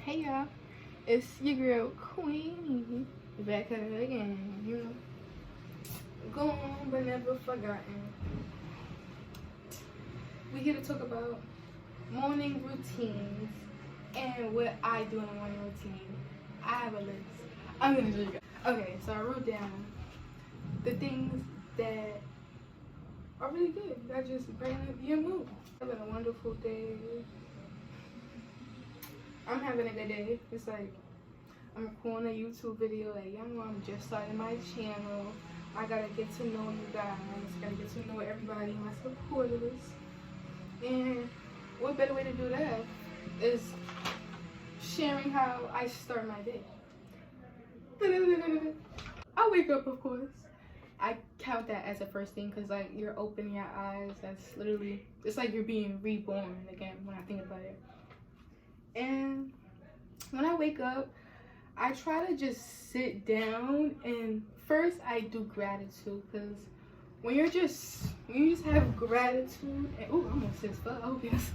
Hey y'all, it's your girl Queenie, back at it again, you know. Gone but never forgotten. We here to talk about morning routines and what I do in a morning routine. I have a list. I'm gonna show you guys. Okay, so I wrote down the things that are really good that just brighten up your mood. Having a wonderful day. I'm having a good day. It's like I'm recording a YouTube video. Like, y'all I'm just starting my channel. I gotta get to know you guys. Gotta get to know everybody, my supporters. And what better way to do that is sharing how I start my day. I wake up, of course. I count that as the first thing because, like, you're opening your eyes. That's literally, it's like you're being reborn again when I think about it. And when I wake up, I try to just sit down, and first I do gratitude, because when you just have gratitude, and oh, I almost said fuck. Oh yes.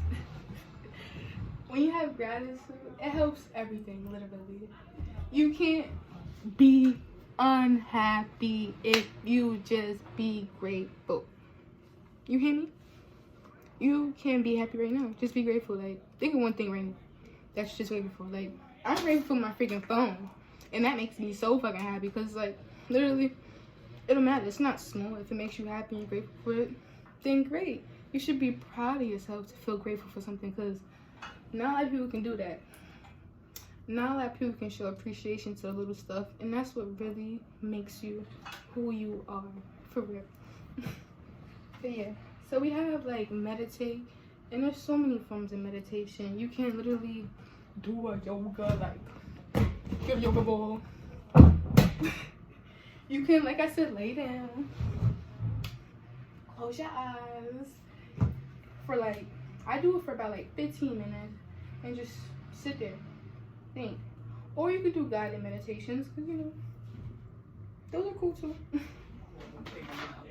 When you have gratitude, it helps everything, literally. You can't be unhappy if you just be grateful. You hear me? You can be happy right now. Just be grateful. Like, think of one thing right now that's just grateful. Like, I'm grateful for my freaking phone, and that makes me so fucking happy, because, like, literally, it don't matter. It's not small. If it makes you happy and you're grateful for it, then great. You should be proud of yourself to feel grateful for something, because not a lot of people can do that. Not a lot of people can show appreciation to the little stuff, and that's what really makes you who you are, for real. But yeah, so we have, like, meditate, and there's so many forms of meditation. You can literally do a yoga, like, give yoga ball. You can, like I said, lay down, close your eyes for, like, I do it for about, like, 15 minutes, and just sit there, think. Or you could do guided meditations, because, you know, those are cool too.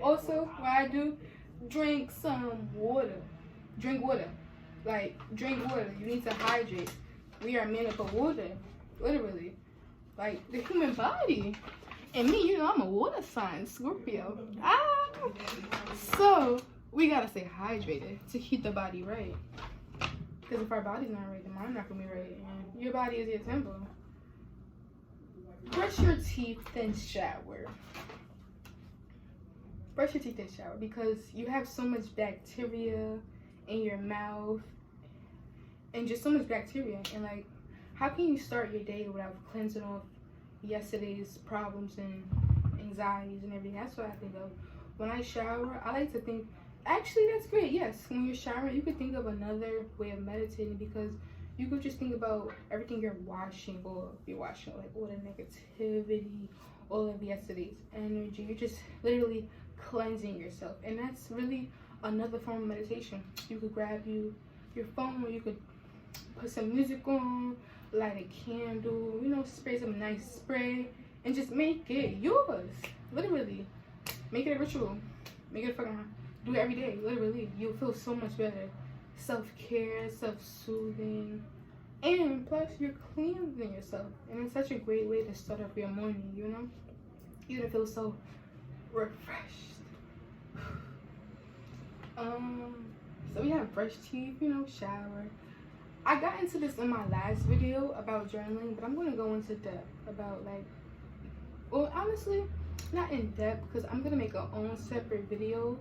Also, what I do, drink some water. Drink water. Like, drink water. You need to hydrate. We are made up of water, literally. Like, the human body. And me, you know, I'm a water sign, Scorpio. So, we gotta stay hydrated to keep the body right. Because if our body's not right, then mine's not gonna be right. And your body is your temple. Brush your teeth, then shower. Brush your teeth, then shower. Because you have so much bacteria in your mouth. And just so much bacteria. And, like, how can you start your day without cleansing off yesterday's problems and anxieties and everything? That's what I think of when I shower. I like to think, actually, that's great. Yes, when you're showering, you could think of another way of meditating, because you could just think about everything you're washing off. You're washing, like, all the negativity, all of yesterday's energy. You're just literally cleansing yourself, and that's really another form of meditation. You could grab your phone, or you could put some music on, light a candle, you know, spray some nice spray, and just make it yours. Literally, make it a ritual. Make it a fucking, do it every day. Literally, you'll feel so much better. Self-care, self-soothing, and plus you're cleansing yourself, and it's such a great way to start off your morning. You know, you're gonna feel so refreshed. So we have brush teeth, you know, shower. I got into this in my last video about journaling, but I'm going to go into depth about, like, well, honestly, not in depth, because I'm going to make a own separate video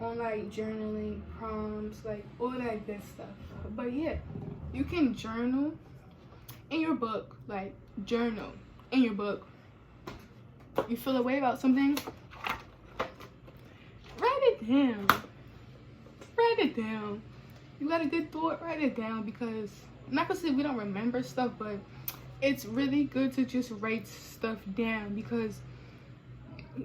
on, like, journaling, prompts, like, all that good stuff. But yeah, you can journal in your book, like, journal in your book. You feel a way about something, write it down. Write it down. You got a good thought, write it down, because I'm not gonna say we don't remember stuff, but it's really good to just write stuff down, because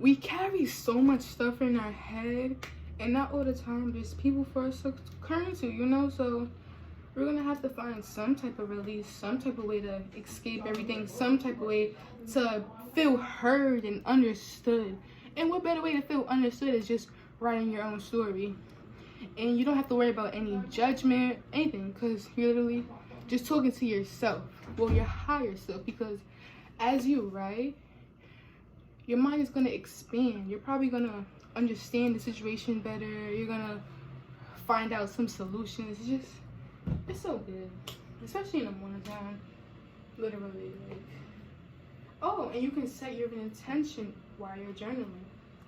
we carry so much stuff in our head, and not all the time there's people for us to turn to, you know. So we're gonna have to find some type of release, some type of way to escape everything, some type of way to feel heard and understood. And what better way to feel understood is just writing your own story. And you don't have to worry about any judgment, anything, because you're literally just talking to yourself. well, your higher self, because as you write, your mind is going to expand. You're probably going to understand the situation better. You're going to find out some solutions. It's so good, especially in the morning time, literally. Like, oh, and you can set your intention while you're journaling,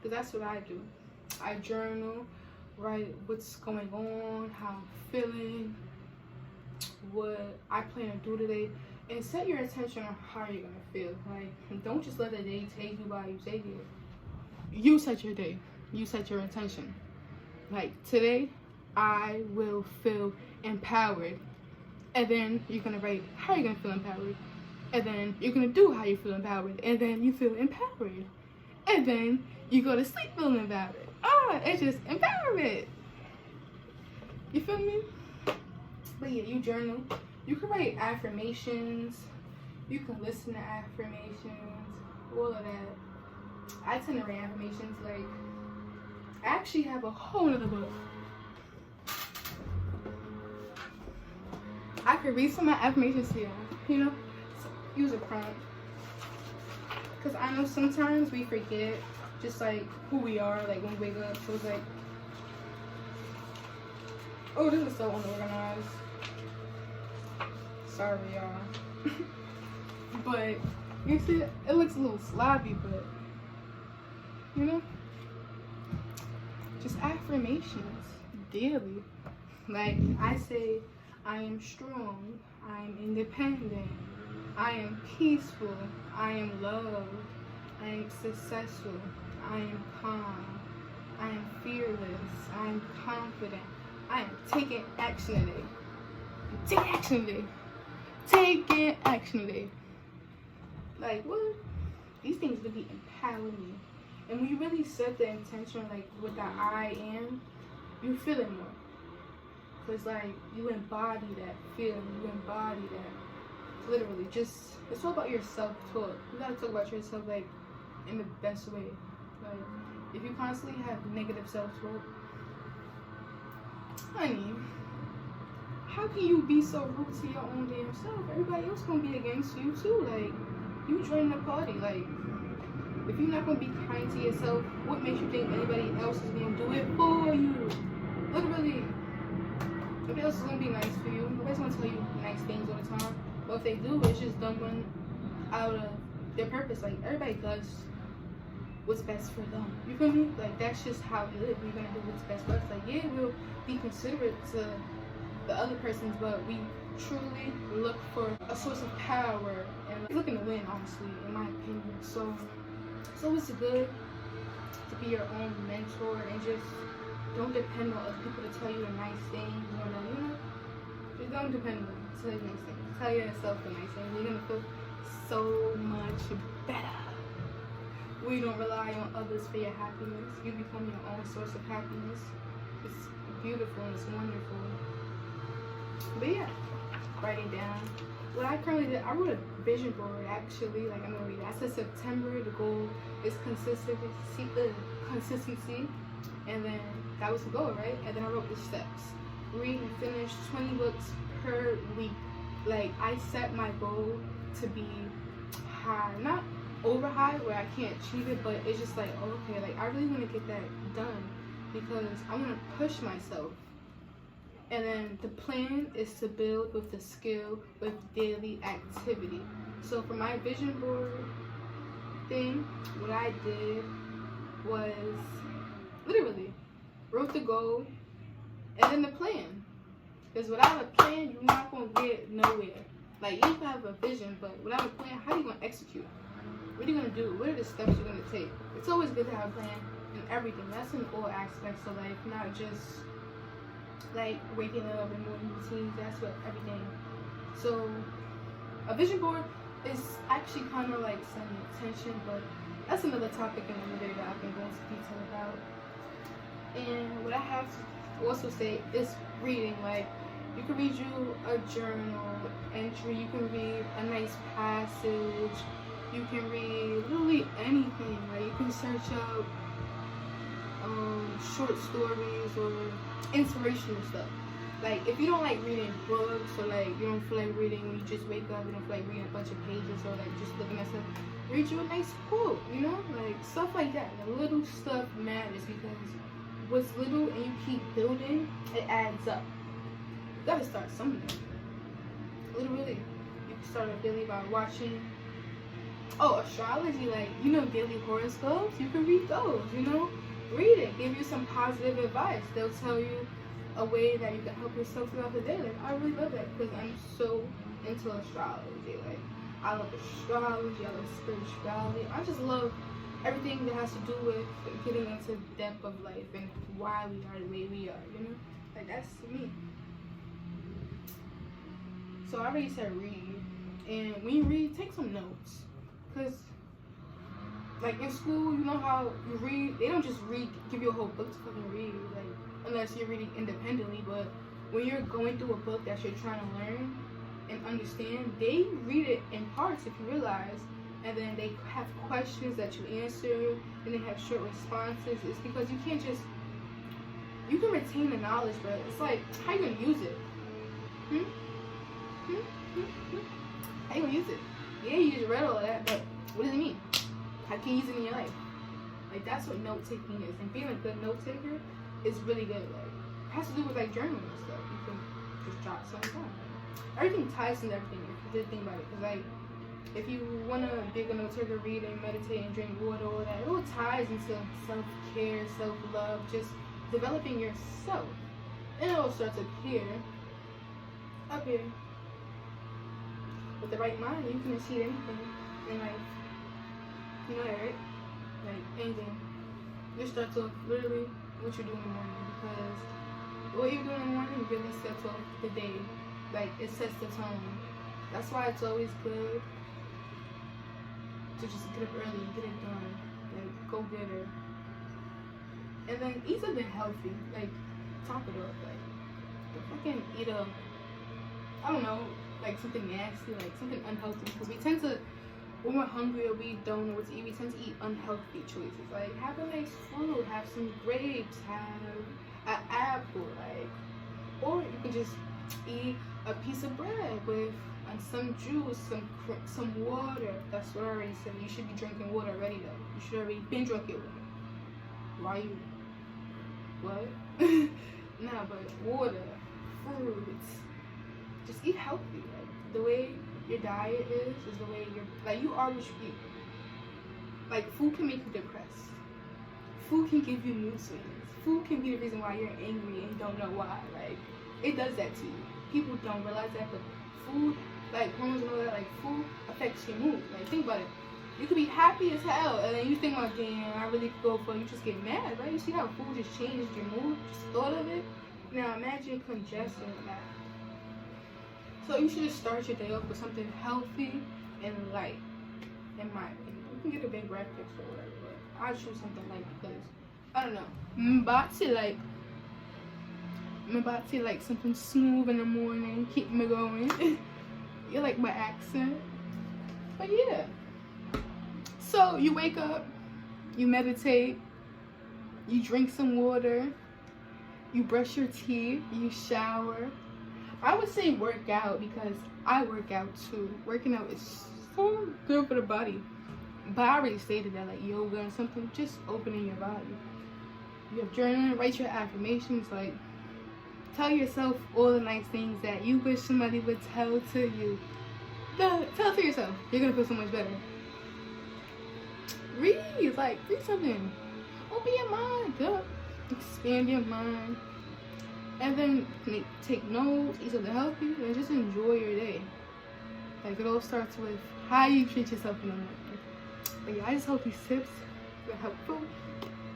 because that's what I do. I journal, write what's going on, how I'm feeling, what I plan to do today, and set your intention on how you're gonna feel. Like, don't just let the day take you by you take it. You set your day. You set your intention. Like, today, I will feel empowered. And then you're gonna write how you're gonna feel empowered. And then you're gonna do how you feel empowered. And then you feel empowered. And then you go to sleep feeling empowered. It's just empowerment. You feel me? But yeah, you journal. You can write affirmations. You can listen to affirmations. All of that. I tend to write affirmations. Like, I actually have a whole other book. I could read some of my affirmations here. You know? So use a prompt. Because I know sometimes we forget just like who we are, like when we wake up. So it's like, oh, this is so unorganized. Sorry, y'all. But you see, it looks a little sloppy, but you know, just affirmations daily. Like, I say, I am strong, I am independent, I am peaceful, I am loved, I am successful, I am calm, I am fearless, I am confident, I am taking action today. Taking action today. Taking action today. Like, what? These things really empower me. And when you really set the intention, like, with that I am, you feel it more. Because, like, you embody that feeling. You embody that. Literally, just, it's all about your self-talk. You gotta talk about yourself, like, in the best way. Like, if you constantly have negative self-talk, honey, how can you be so rude to your own damn self? Everybody else gonna be against you too. Like, you join the party. Like, if you're not gonna be kind to yourself, what makes you think anybody else is gonna do it for you? Literally, nobody else is gonna be nice for you. Nobody's gonna tell you nice things all the time. But if they do, it's just done out of their purpose. Like, everybody does what's best for them. You feel me? Like, that's just how we live. We're gonna do what's best for us. Like, yeah, we'll be considerate to the other persons, but we truly look for a source of power and looking to win, honestly, in my opinion. So it's good to be your own mentor and just don't depend on other people to tell you the nice things. You know, just don't depend on them to tell you nice things. Tell yourself the nice things. You're gonna feel so much better. We don't rely on others for your happiness. You become your own source of happiness. It's beautiful and it's wonderful. But yeah, writing down. What I currently did, I wrote a vision board actually. Like, I'm gonna read it. I said September, the goal is consistency, and then that was the goal, right? And then I wrote the steps. Read and finish 20 books per week. Like, I set my goal to be high, not over high where I can't achieve it, but it's just like, okay, like, I really want to get that done because I want to push myself. And then the plan is to build with the skill with daily activity. So for my vision board thing, what I did was literally wrote the goal and then the plan. Because without a plan, you're not going to get nowhere. Like, you can have a vision, but without a plan, how are you going to execute? What are you going to do? What are the steps you're going to take? It's always good to have a plan in everything. That's in all aspects of life, not just like waking up and morning routines. That's what everything. So a vision board is actually kind of like setting intention, but that's another topic in another day that I can go into detail about. And what I have to also say is reading. Like, you can read you a journal entry, you can read a nice passage, you can read literally anything. Like, you can search up short stories or inspirational stuff. Like, if you don't like reading books, or like you don't feel like reading when you just wake up, you don't feel like reading a bunch of pages, or like just looking at stuff, read you a nice quote, you know? Like, stuff like that. The little stuff matters, because what's little and you keep building, it adds up. You gotta start somewhere. Literally. You can start a daily by watching, astrology, like, you know, daily horoscopes. You can read those, you know? Read it. Give you some positive advice. They'll tell you a way that you can help yourself throughout the day. Like, I really love that, because I'm so into astrology. Like, I love astrology, I love spirituality. I just love everything that has to do with getting into the depth of life and why we are the way we are, you know? Like, that's me. So I already said read. And when you read, take some notes. Because, like, in school, you know how you read, they don't just give you a whole book to fucking read, like, unless you're reading independently. But when you're going through a book that you're trying to learn and understand, they read it in parts, if you realize, and then they have questions that you answer, and they have short responses. It's because you can't just, you can retain the knowledge, but it's like, how you gonna use it? How you gonna use it? Yeah, you just read all that, but what does it mean? How can you use it in your life? Like, that's what note taking is, and being a good note taker is really good. Like, it has to do with like journaling and stuff. You can just jot something down. Everything ties into everything if you really think about it. Because, like, if you want to be a good note taker, read and meditate and drink water, all that, it all ties into self-care, self-love, just developing yourself. And it all starts up here. With the right mind, you can achieve anything in life. You know that, right? Like, anything. It starts off literally what you're doing in the morning, because what you're doing in the morning really sets off the day. Like, it sets the tone. That's why it's always good to just get up early and get it done. Like, go get it. And then eat something healthy. Like, top it up. Like, don't fucking eat I don't know, like something nasty, like something unhealthy. Because we tend to, when we're hungry or we don't know what to eat, we tend to eat unhealthy choices. Like, have a nice fruit, have some grapes, have an apple, like, or you can just eat a piece of bread with some juice, some water. That's what I already said. You should be drinking water already, though. You should already been drinking water. Why you? What? Nah, but water, fruits. Just eat healthy. Like, the way your diet is the way you're, like, you are what you eat. Like, food can make you depressed. Food can give you mood swings. Food can be the reason why you're angry and you don't know why. Like, it does that to you. People don't realize that, but food, like, hormones and all that, like, food affects your mood. Like, think about it. You could be happy as hell, and then you think about, damn, I really could go for it. You just get mad, right? You see how food just changes your mood? Just thought of it. Now, imagine congestion and that. So you should just start your day off with something healthy and light, in my opinion. You can get a big breakfast or whatever, but I choose something light because, I don't know, I'm about to like something smooth in the morning, keep me going. You like my accent? But yeah. So you wake up, you meditate, you drink some water, you brush your teeth, you shower. I would say work out because I work out too. Working out is so good for the body. But I already stated that, like yoga and something, just opening your body. You have journaling, write your affirmations, like tell yourself all the nice things that you wish somebody would tell to you. Tell it to yourself. You're gonna feel so much better. Read something. Open your mind up. Expand your mind. And then take notes, eat something healthy, and just enjoy your day. Like, it all starts with how you treat yourself in the morning. But yeah, I just hope these tips were helpful.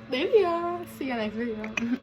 There we are. See you next video.